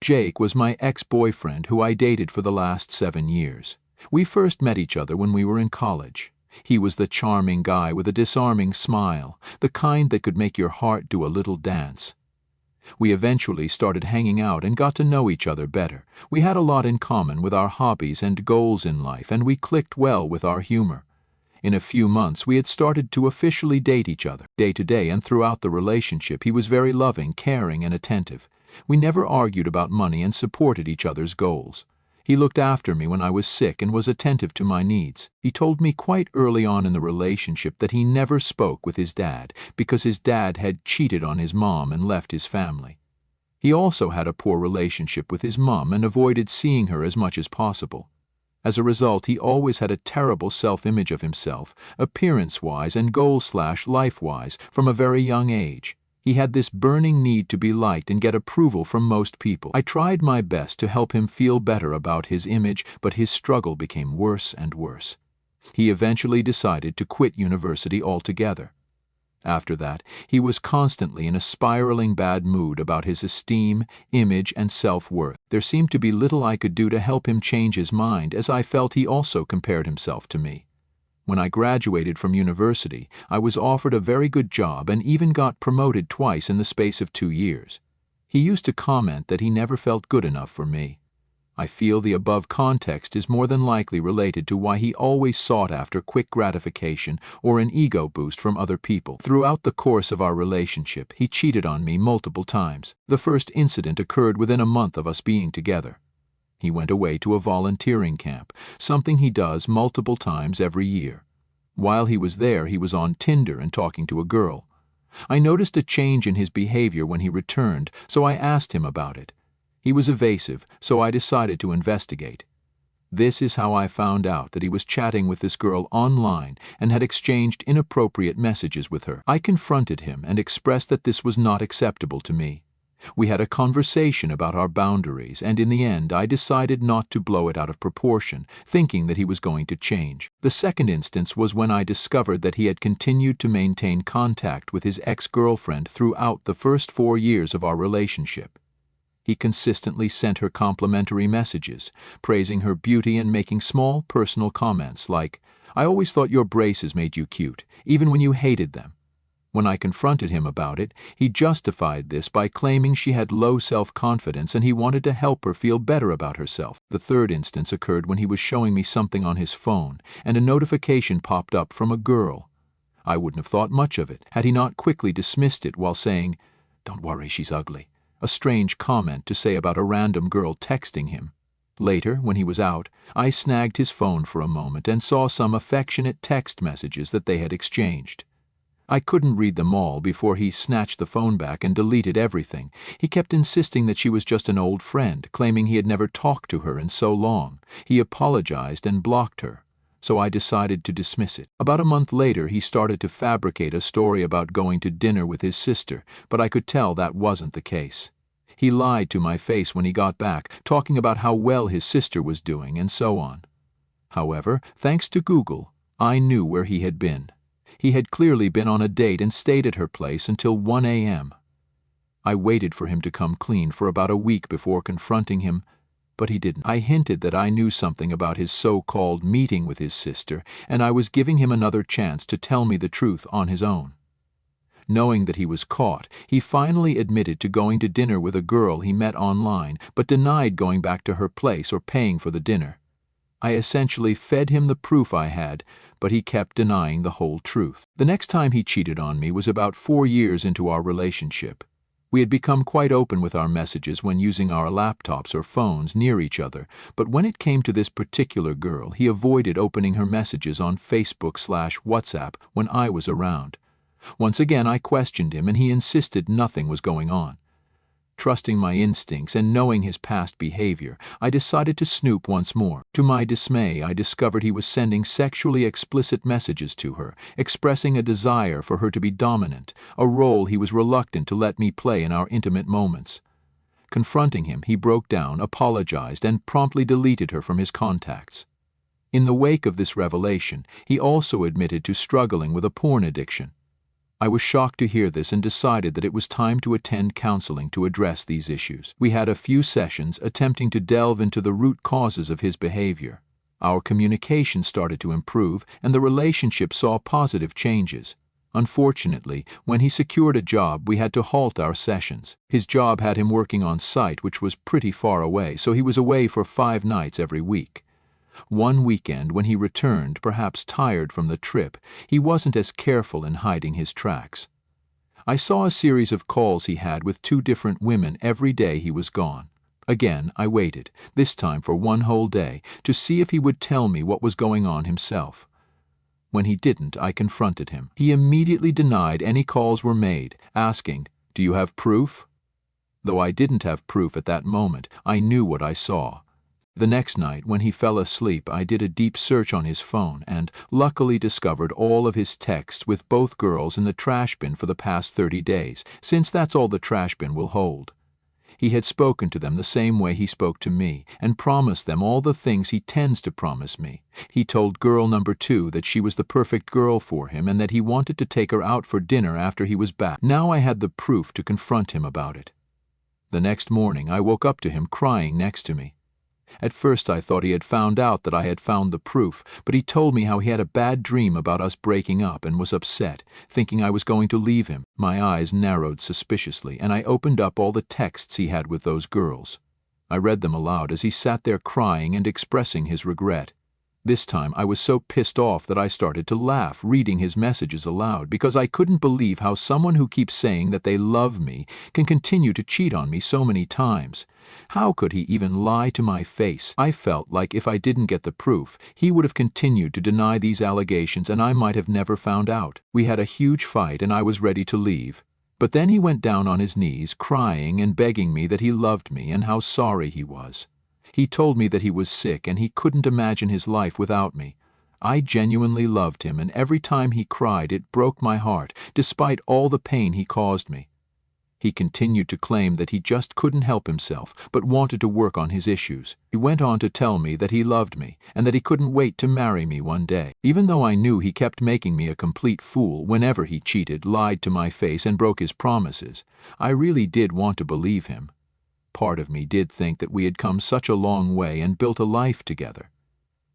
Jake was my ex-boyfriend who I dated for the last 7 years. We first met each other when we were in college. He was the charming guy with a disarming smile, the kind that could make your heart do a little dance. We eventually started hanging out and got to know each other better. We had a lot in common with our hobbies and goals in life, and we clicked well with our humor. In a few months, we had started to officially date each other. Day to day and throughout the relationship, he was very loving, caring, and attentive. We never argued about money and supported each other's goals. He looked after me when I was sick and was attentive to my needs. He told me quite early on in the relationship that he never spoke with his dad because his dad had cheated on his mom and left his family. He also had a poor relationship with his mom and avoided seeing her as much as possible. As a result, he always had a terrible self-image of himself, appearance-wise and goal/life-wise, from a very young age. He had this burning need to be liked and get approval from most people. I tried my best to help him feel better about his image, but his struggle became worse and worse. He eventually decided to quit university altogether. After that, he was constantly in a spiraling bad mood about his esteem, image, and self-worth. There seemed to be little I could do to help him change his mind, as I felt he also compared himself to me. When I graduated from university, I was offered a very good job and even got promoted twice in the space of 2 years. He used to comment that he never felt good enough for me. I feel the above context is more than likely related to why he always sought after quick gratification or an ego boost from other people. Throughout the course of our relationship, he cheated on me multiple times. The first incident occurred within a month of us being together. He went away to a volunteering camp, something he does multiple times every year. While he was there, he was on Tinder and talking to a girl. I noticed a change in his behavior when he returned, so I asked him about it. He was evasive, so I decided to investigate. This is how I found out that he was chatting with this girl online and had exchanged inappropriate messages with her. I confronted him and expressed that this was not acceptable to me. We had a conversation about our boundaries, and in the end I decided not to blow it out of proportion, thinking that he was going to change. The second instance was when I discovered that he had continued to maintain contact with his ex-girlfriend throughout the first 4 years of our relationship. He consistently sent her complimentary messages, praising her beauty and making small personal comments like, "I always thought your braces made you cute, even when you hated them." When I confronted him about it, he justified this by claiming she had low self-confidence and he wanted to help her feel better about herself. The third instance occurred when he was showing me something on his phone, and a notification popped up from a girl. I wouldn't have thought much of it had he not quickly dismissed it while saying, "Don't worry, she's ugly," a strange comment to say about a random girl texting him. Later, when he was out, I snagged his phone for a moment and saw some affectionate text messages that they had exchanged. I couldn't read them all before he snatched the phone back and deleted everything. He kept insisting that she was just an old friend, claiming he had never talked to her in so long. He apologized and blocked her, so I decided to dismiss it. About a month later, he started to fabricate a story about going to dinner with his sister, but I could tell that wasn't the case. He lied to my face when he got back, talking about how well his sister was doing and so on. However, thanks to Google, I knew where he had been. He had clearly been on a date and stayed at her place until 1 a.m. I waited for him to come clean for about a week before confronting him, but he didn't. I hinted that I knew something about his so-called meeting with his sister, and I was giving him another chance to tell me the truth on his own. Knowing that he was caught, he finally admitted to going to dinner with a girl he met online, but denied going back to her place or paying for the dinner. I essentially fed him the proof I had, but he kept denying the whole truth. The next time he cheated on me was about 4 years into our relationship. We had become quite open with our messages when using our laptops or phones near each other, but when it came to this particular girl, he avoided opening her messages on Facebook/WhatsApp when I was around. Once again, I questioned him and he insisted nothing was going on. Trusting my instincts and knowing his past behavior, I decided to snoop once more. To my dismay, I discovered he was sending sexually explicit messages to her, expressing a desire for her to be dominant, a role he was reluctant to let me play in our intimate moments. Confronting him, he broke down, apologized, and promptly deleted her from his contacts. In the wake of this revelation, he also admitted to struggling with a porn addiction. I was shocked to hear this and decided that it was time to attend counseling to address these issues. We had a few sessions attempting to delve into the root causes of his behavior. Our communication started to improve, and the relationship saw positive changes. Unfortunately, when he secured a job, we had to halt our sessions. His job had him working on site, which was pretty far away, so he was away for 5 nights every week. One weekend, when he returned, perhaps tired from the trip, he wasn't as careful in hiding his tracks. I saw a series of calls he had with 2 different women every day he was gone. Again, I waited, this time for 1 whole day, to see if he would tell me what was going on himself. When he didn't, I confronted him. He immediately denied any calls were made, asking, "Do you have proof?" Though I didn't have proof at that moment, I knew what I saw. The next night, when he fell asleep, I did a deep search on his phone and luckily discovered all of his texts with both girls in the trash bin for the past 30 days, since that's all the trash bin will hold. He had spoken to them the same way he spoke to me, and promised them all the things he tends to promise me. He told girl number 2 that she was the perfect girl for him and that he wanted to take her out for dinner after he was back. Now I had the proof to confront him about it. The next morning I woke up to him crying next to me. At first I thought he had found out that I had found the proof, but he told me how he had a bad dream about us breaking up and was upset, thinking I was going to leave him. My eyes narrowed suspiciously, and I opened up all the texts he had with those girls. I read them aloud as he sat there crying and expressing his regret. This time I was so pissed off that I started to laugh, reading his messages aloud, because I couldn't believe how someone who keeps saying that they love me can continue to cheat on me so many times. How could he even lie to my face? I felt like if I didn't get the proof, he would have continued to deny these allegations and I might have never found out. We had a huge fight and I was ready to leave. But then he went down on his knees, crying and begging me that he loved me and how sorry he was. He told me that he was sick and he couldn't imagine his life without me. I genuinely loved him, and every time he cried it broke my heart, despite all the pain he caused me. He continued to claim that he just couldn't help himself, but wanted to work on his issues. He went on to tell me that he loved me, and that he couldn't wait to marry me one day. Even though I knew he kept making me a complete fool whenever he cheated, lied to my face, and broke his promises, I really did want to believe him. Part of me did think that we had come such a long way and built a life together.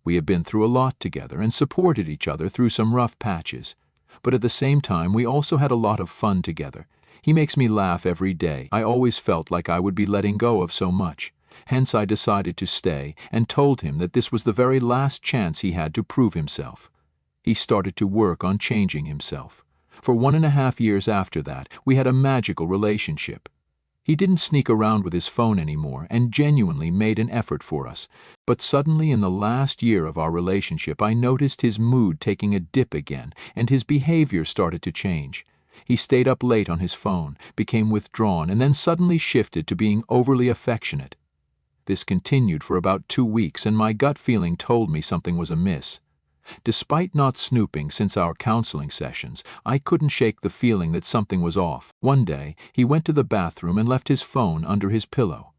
We had been through a lot together and supported each other through some rough patches. But at the same time, we also had a lot of fun together. He makes me laugh every day. I always felt like I would be letting go of so much. Hence I decided to stay and told him that this was the very last chance he had to prove himself. He started to work on changing himself. For 1.5 years after that, we had a magical relationship. He didn't sneak around with his phone anymore and genuinely made an effort for us. But suddenly in the last year of our relationship, I noticed his mood taking a dip again and his behavior started to change. He stayed up late on his phone, became withdrawn, and then suddenly shifted to being overly affectionate. This continued for about 2 weeks, and my gut feeling told me something was amiss. Despite not snooping since our counseling sessions, I couldn't shake the feeling that something was off. One day, he went to the bathroom and left his phone under his pillow.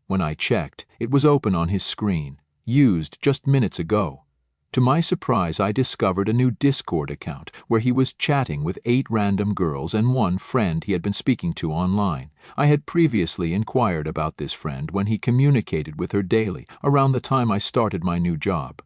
When I checked, it was open on his screen, used just minutes ago. To my surprise, I discovered a new Discord account where he was chatting with 8 random girls and one friend he had been speaking to online. I had previously inquired about this friend when he communicated with her daily, around the time I started my new job.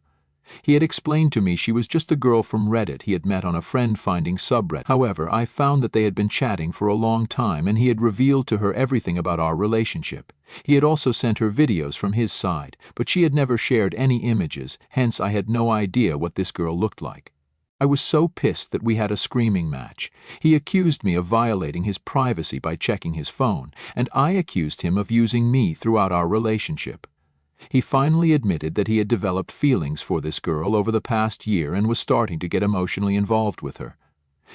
He had explained to me she was just a girl from Reddit he had met on a friend-finding subreddit. However, I found that they had been chatting for a long time and he had revealed to her everything about our relationship. He had also sent her videos from his side, but she had never shared any images, hence I had no idea what this girl looked like. I was so pissed that we had a screaming match. He accused me of violating his privacy by checking his phone, and I accused him of using me throughout our relationship. He finally admitted that he had developed feelings for this girl over the past year and was starting to get emotionally involved with her.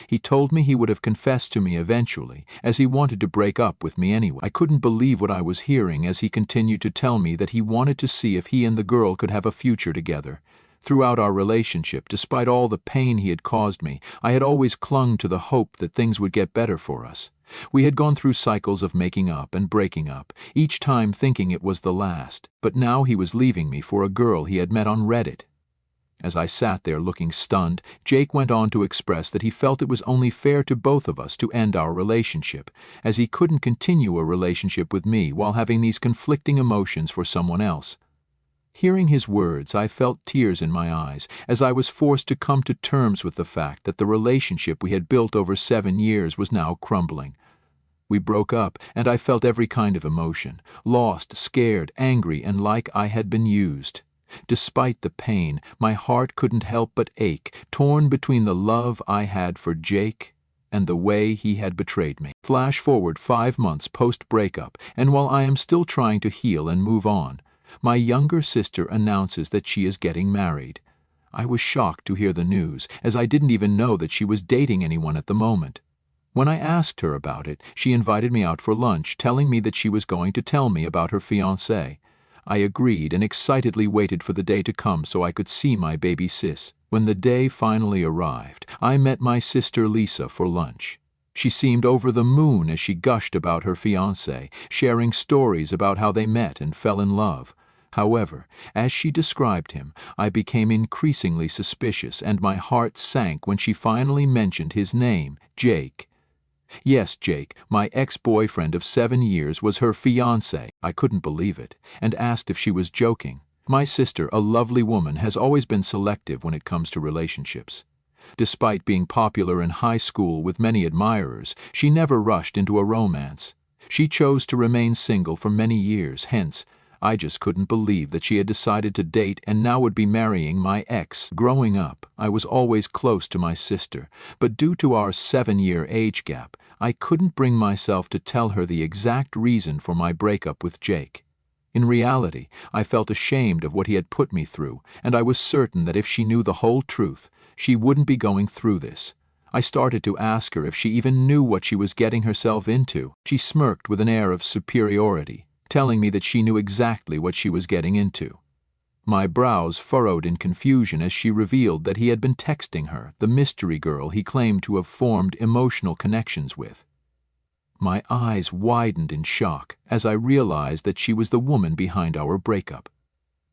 He told me he would have confessed to me eventually, as he wanted to break up with me anyway. I couldn't believe what I was hearing as he continued to tell me that he wanted to see if he and the girl could have a future together. Throughout our relationship, despite all the pain he had caused me, I had always clung to the hope that things would get better for us. We had gone through cycles of making up and breaking up, each time thinking it was the last, but now he was leaving me for a girl he had met on Reddit. As I sat there looking stunned, Jake went on to express that he felt it was only fair to both of us to end our relationship, as he couldn't continue a relationship with me while having these conflicting emotions for someone else. Hearing his words, I felt tears in my eyes, as I was forced to come to terms with the fact that the relationship we had built over 7 years was now crumbling. We broke up, and I felt every kind of emotion, lost, scared, angry, and like I had been used. Despite the pain, my heart couldn't help but ache, torn between the love I had for Jake and the way he had betrayed me. Flash forward 5 months post-breakup, and while I am still trying to heal and move on, my younger sister announces that she is getting married. I was shocked to hear the news, as I didn't even know that she was dating anyone at the moment. When I asked her about it, she invited me out for lunch, telling me that she was going to tell me about her fiancé. I agreed and excitedly waited for the day to come so I could see my baby sis. When the day finally arrived, I met my sister Lisa for lunch. She seemed over the moon as she gushed about her fiancé, sharing stories about how they met and fell in love. However, as she described him, I became increasingly suspicious, and my heart sank when she finally mentioned his name, Jake. Yes, Jake, my ex-boyfriend of 7 years, was her fiancé. I couldn't believe it, and asked if she was joking. My sister, a lovely woman, has always been selective when it comes to relationships. Despite being popular in high school with many admirers, she never rushed into a romance. She chose to remain single for many years, hence, I just couldn't believe that she had decided to date and now would be marrying my ex. Growing up, I was always close to my sister, but due to our 7-year age gap, I couldn't bring myself to tell her the exact reason for my breakup with Jake. In reality, I felt ashamed of what he had put me through, and I was certain that if she knew the whole truth, she wouldn't be going through this. I started to ask her if she even knew what she was getting herself into. She smirked with an air of superiority, telling me that she knew exactly what she was getting into. My brows furrowed in confusion as she revealed that he had been texting her, the mystery girl he claimed to have formed emotional connections with. My eyes widened in shock as I realized that she was the woman behind our breakup.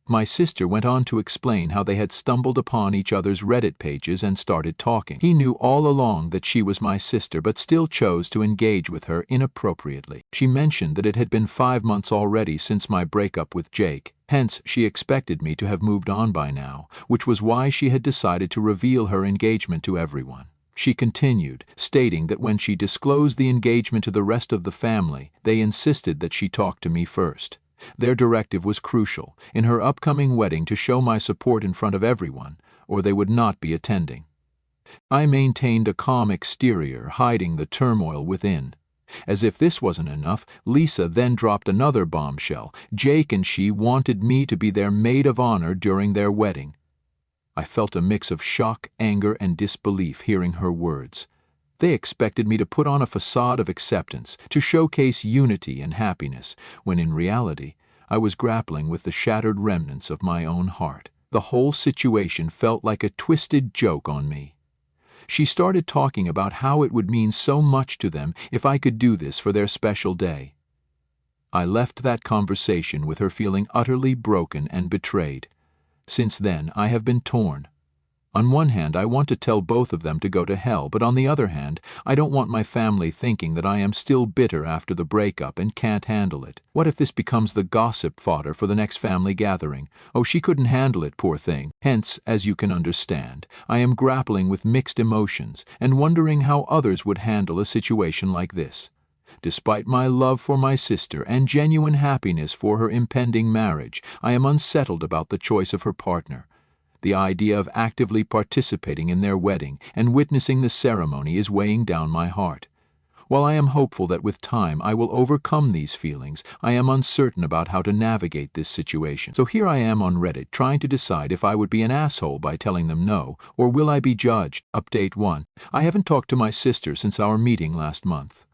My sister went on to explain how they had stumbled upon each other's Reddit pages and started talking. He knew all along that she was my sister, but still chose to engage with her inappropriately. She mentioned that it had been 5 months already since my breakup with Jake, hence she expected me to have moved on by now, which was why she had decided to reveal her engagement to everyone. She continued, stating that when she disclosed the engagement to the rest of the family, they insisted that she talk to me first. Their directive was crucial in her upcoming wedding to show my support in front of everyone, or they would not be attending. I maintained a calm exterior, hiding the turmoil within. As if this wasn't enough, Lisa then dropped another bombshell. Jake and she wanted me to be their maid of honor during their wedding. I felt a mix of shock, anger, and disbelief hearing her words. They expected me to put on a facade of acceptance, to showcase unity and happiness, when in reality, I was grappling with the shattered remnants of my own heart. The whole situation felt like a twisted joke on me. She started talking about how it would mean so much to them if I could do this for their special day. I left that conversation with her feeling utterly broken and betrayed. Since then, I have been torn. On one hand, I want to tell both of them to go to hell, but on the other hand, I don't want my family thinking that I am still bitter after the breakup and can't handle it. What if this becomes the gossip fodder for the next family gathering? Oh, she couldn't handle it, poor thing. Hence, as you can understand, I am grappling with mixed emotions and wondering how others would handle a situation like this. Despite my love for my sister and genuine happiness for her impending marriage, I am unsettled about the choice of her partner. The idea of actively participating in their wedding and witnessing the ceremony is weighing down my heart. While I am hopeful that with time I will overcome these feelings, I am uncertain about how to navigate this situation. So here I am on Reddit trying to decide if I would be an asshole by telling them no, or will I be judged. Update 1. I haven't talked to my sister since our meeting last month.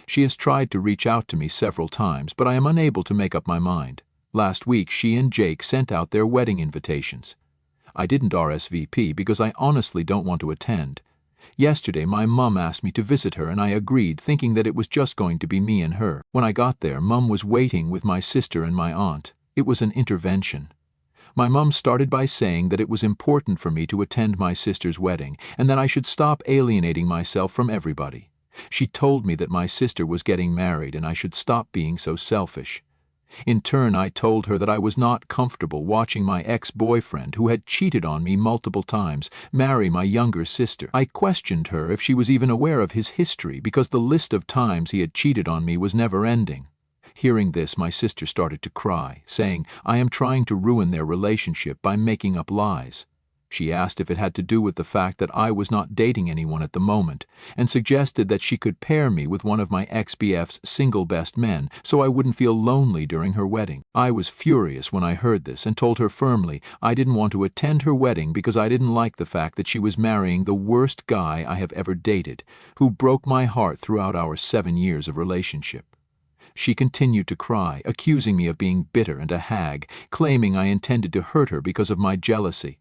She has tried to reach out to me several times, but I am unable to make up my mind. Last week she and Jake sent out their wedding invitations. I didn't RSVP because I honestly don't want to attend. Yesterday my mum asked me to visit her and I agreed, thinking that it was just going to be me and her. When I got there, Mum was waiting with my sister and my aunt. It was an intervention. My mom started by saying that it was important for me to attend my sister's wedding and that I should stop alienating myself from everybody. She told me that my sister was getting married and I should stop being so selfish. In turn, I told her that I was not comfortable watching my ex-boyfriend, who had cheated on me multiple times, marry my younger sister. I questioned her if she was even aware of his history because the list of times he had cheated on me was never ending. Hearing this, my sister started to cry, saying, "I am trying to ruin their relationship by making up lies." She asked if it had to do with the fact that I was not dating anyone at the moment, and suggested that she could pair me with one of my ex-BF's single best men so I wouldn't feel lonely during her wedding. I was furious when I heard this and told her firmly I didn't want to attend her wedding because I didn't like the fact that she was marrying the worst guy I have ever dated, who broke my heart throughout our 7 years of relationship. She continued to cry, accusing me of being bitter and a hag, claiming I intended to hurt her because of my jealousy.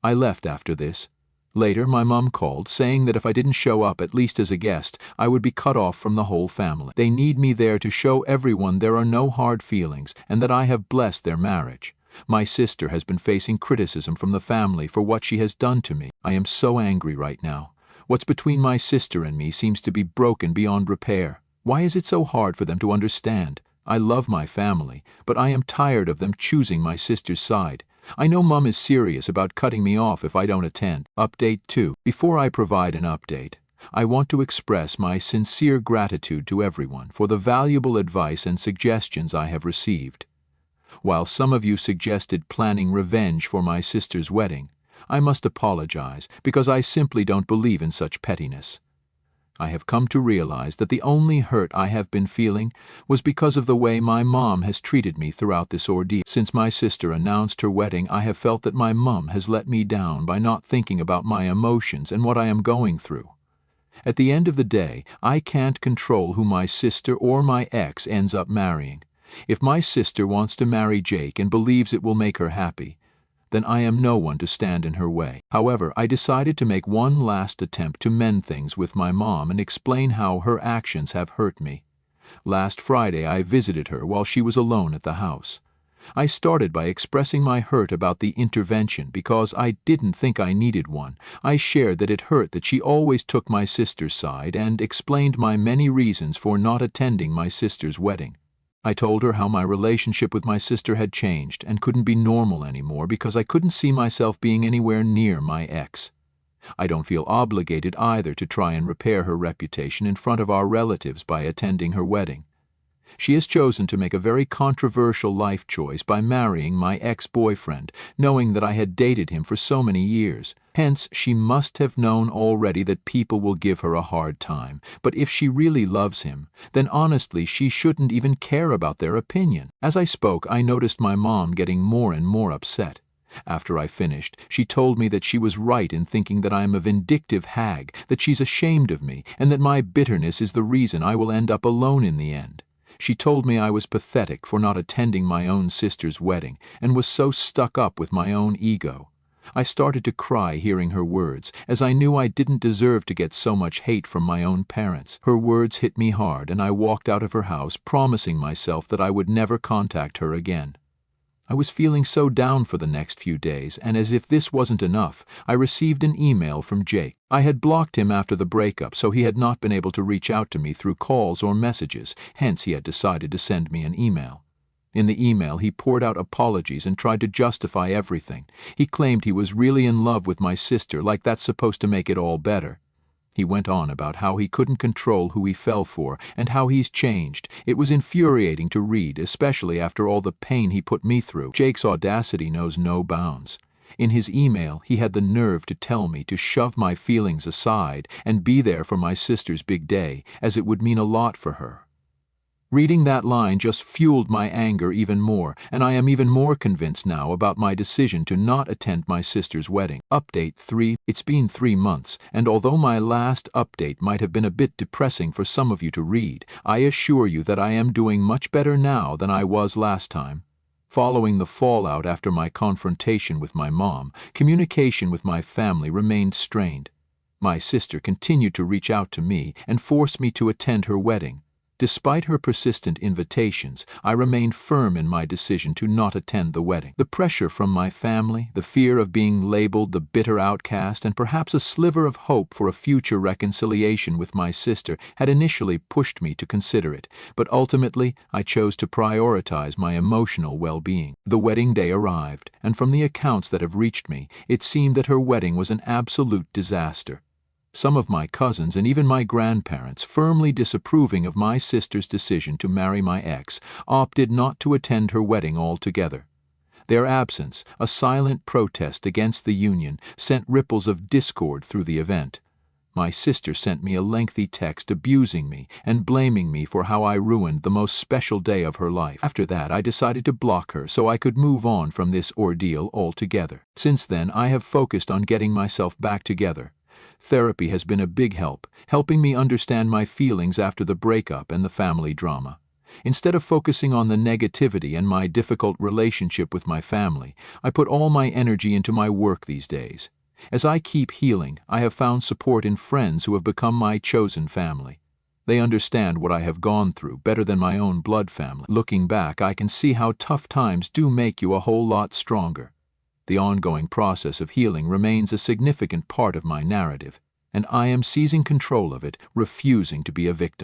I left after this. Later, my mom called, saying that if I didn't show up at least as a guest, I would be cut off from the whole family. They need me there to show everyone there are no hard feelings and that I have blessed their marriage. My sister has been facing criticism from the family for what she has done to me. I am so angry right now. What's between my sister and me seems to be broken beyond repair. Why is it so hard for them to understand? I love my family, but I am tired of them choosing my sister's side. I know Mom is serious about cutting me off if I don't attend. Update 2. Before I provide an update, I want to express my sincere gratitude to everyone for the valuable advice and suggestions I have received. While some of you suggested planning revenge for my sister's wedding, I must apologize because I simply don't believe in such pettiness. I have come to realize that the only hurt I have been feeling was because of the way my mom has treated me throughout this ordeal. Since my sister announced her wedding, I have felt that my mom has let me down by not thinking about my emotions and what I am going through. At the end of the day, I can't control who my sister or my ex ends up marrying. If my sister wants to marry Jake and believes it will make her happy, then I am no one to stand in her way. However, I decided to make one last attempt to mend things with my mom and explain how her actions have hurt me. Last Friday, I visited her while she was alone at the house. I started by expressing my hurt about the intervention because I didn't think I needed one. I shared that it hurt that she always took my sister's side and explained my many reasons for not attending my sister's wedding. I told her how my relationship with my sister had changed and couldn't be normal anymore because I couldn't see myself being anywhere near my ex. I don't feel obligated either to try and repair her reputation in front of our relatives by attending her wedding. She has chosen to make a very controversial life choice by marrying my ex-boyfriend, knowing that I had dated him for so many years. Hence, she must have known already that people will give her a hard time. But if she really loves him, then honestly she shouldn't even care about their opinion. As I spoke, I noticed my mom getting more and more upset. After I finished, she told me that she was right in thinking that I am a vindictive hag, that she's ashamed of me, and that my bitterness is the reason I will end up alone in the end. She told me I was pathetic for not attending my own sister's wedding and was so stuck up with my own ego. I started to cry hearing her words, as I knew I didn't deserve to get so much hate from my own parents. Her words hit me hard, and I walked out of her house promising myself that I would never contact her again. I was feeling so down for the next few days, and as if this wasn't enough, I received an email from Jake. I had blocked him after the breakup, so he had not been able to reach out to me through calls or messages, hence he had decided to send me an email. In the email, he poured out apologies and tried to justify everything. He claimed he was really in love with my sister, like that's supposed to make it all better. He went on about how he couldn't control who he fell for and how he's changed. It was infuriating to read, especially after all the pain he put me through. Jake's audacity knows no bounds. In his email, he had the nerve to tell me to shove my feelings aside and be there for my sister's big day, as it would mean a lot for her. Reading that line just fueled my anger even more, and I am even more convinced now about my decision to not attend my sister's wedding. Update 3. It's been 3 months, and although my last update might have been a bit depressing for some of you to read, I assure you that I am doing much better now than I was last time. Following the fallout after my confrontation with my mom, communication with my family remained strained. My sister continued to reach out to me and force me to attend her wedding. Despite her persistent invitations, I remained firm in my decision to not attend the wedding. The pressure from my family, the fear of being labeled the bitter outcast, and perhaps a sliver of hope for a future reconciliation with my sister had initially pushed me to consider it, but ultimately I chose to prioritize my emotional well-being. The wedding day arrived, and from the accounts that have reached me, it seemed that her wedding was an absolute disaster. Some of my cousins and even my grandparents, firmly disapproving of my sister's decision to marry my ex, opted not to attend her wedding altogether. Their absence, a silent protest against the union, sent ripples of discord through the event. My sister sent me a lengthy text abusing me and blaming me for how I ruined the most special day of her life. After that, I decided to block her so I could move on from this ordeal altogether. Since then, I have focused on getting myself back together. Therapy has been a big help, helping me understand my feelings after the breakup and the family drama. Instead of focusing on the negativity and my difficult relationship with my family, I put all my energy into my work these days. As I keep healing, I have found support in friends who have become my chosen family. They understand what I have gone through better than my own blood family. Looking back, I can see how tough times do make you a whole lot stronger. The ongoing process of healing remains a significant part of my narrative, and I am seizing control of it, refusing to be a victim.